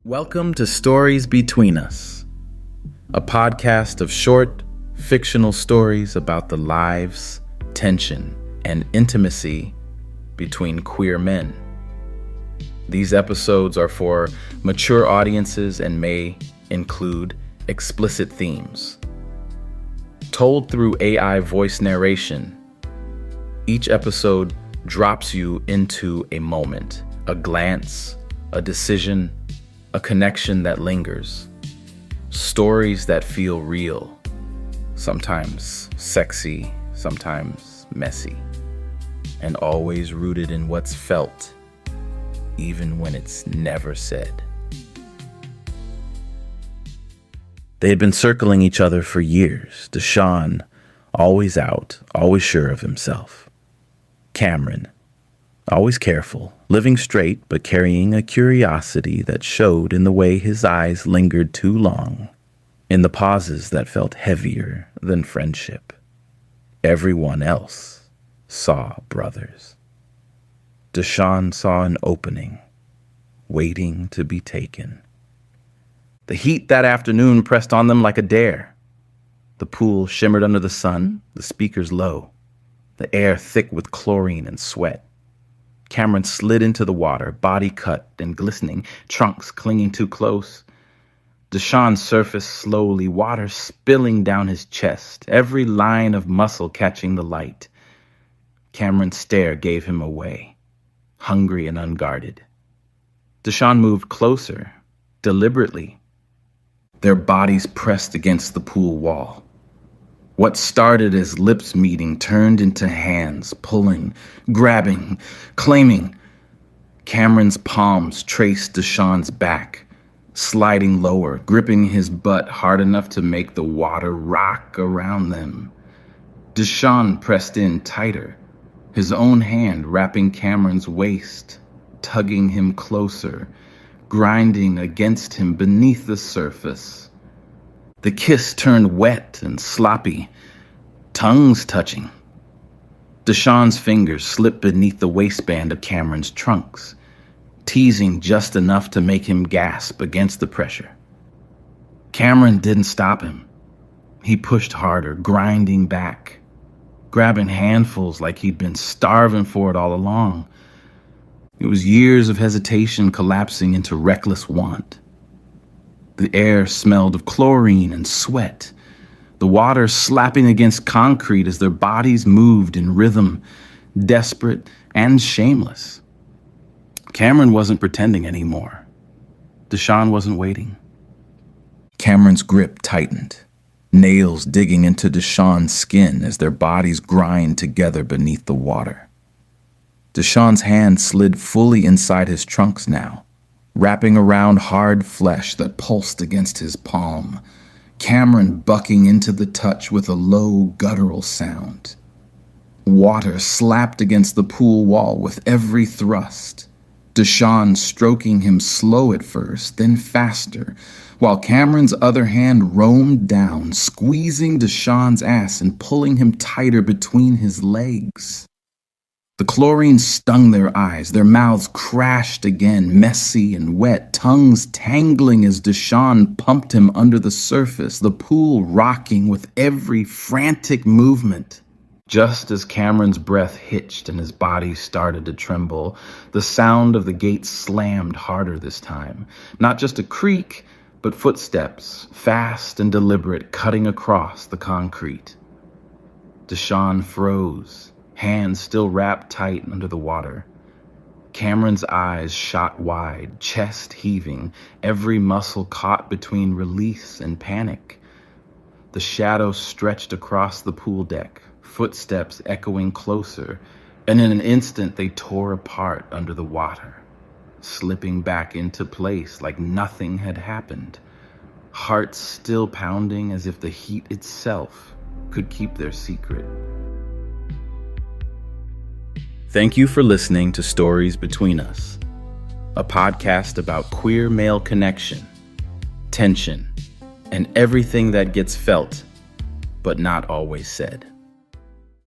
Welcome to Stories Between Us, a podcast of short, fictional stories about the lives, tension, and intimacy between queer men. These episodes are for mature audiences and may include explicit themes. Told through AI voice narration, each episode drops you into a moment, a glance, a decision, a connection that lingers. Stories that feel real, sometimes sexy, sometimes messy, and always rooted in what's felt, even when it's never said. They had been circling each other for years. DeShawn, always out, always sure of himself. Cameron, always careful, living straight but carrying a curiosity that showed in the way his eyes lingered too long, in the pauses that felt heavier than friendship. Everyone else saw brothers. DeShawn saw an opening, waiting to be taken. The heat that afternoon pressed on them like a dare. The pool shimmered under the sun, the speakers low, the air thick with chlorine and sweat. Cameron slid into the water, body cut and glistening, trunks clinging too close. DeShawn surfaced slowly, water spilling down his chest, every line of muscle catching the light. Cameron's stare gave him away, hungry and unguarded. DeShawn moved closer, deliberately. Their bodies pressed against the pool wall. What started as lips meeting turned into hands, pulling, grabbing, claiming. Cameron's palms traced DeShawn's back, sliding lower, gripping his butt hard enough to make the water rock around them. DeShawn pressed in tighter, his own hand wrapping Cameron's waist, tugging him closer, grinding against him beneath the surface. The kiss turned wet and sloppy, tongues touching. DeShawn's fingers slipped beneath the waistband of Cameron's trunks, teasing just enough to make him gasp against the pressure. Cameron didn't stop him. He pushed harder, grinding back, grabbing handfuls like he'd been starving for it all along. It was years of hesitation collapsing into reckless want. The air smelled of chlorine and sweat, the water slapping against concrete as their bodies moved in rhythm, desperate and shameless. Cameron wasn't pretending anymore. DeShawn wasn't waiting. Cameron's grip tightened, nails digging into DeShawn's skin as their bodies grind together beneath the water. DeShawn's hand slid fully inside his trunks now, wrapping around hard flesh that pulsed against his palm. Cameron bucking into the touch with a low, guttural sound. Water slapped against the pool wall with every thrust. DeShawn stroking him slow at first, then faster, while Cameron's other hand roamed down, squeezing DeShawn's ass and pulling him tighter between his legs. The chlorine stung their eyes, their mouths crashed again, messy and wet, tongues tangling as DeShawn pumped him under the surface, the pool rocking with every frantic movement. Just as Cameron's breath hitched and his body started to tremble, the sound of the gate slammed harder this time. Not just a creak, but footsteps, fast and deliberate, cutting across the concrete. DeShawn froze, hands still wrapped tight under the water. Cameron's eyes shot wide, chest heaving, every muscle caught between release and panic. The shadow stretched across the pool deck, footsteps echoing closer, and in an instant they tore apart under the water, slipping back into place like nothing had happened, hearts still pounding as if the heat itself could keep their secret. Thank you for listening to Stories Between Us, a podcast about queer male connection, tension, and everything that gets felt, but not always said.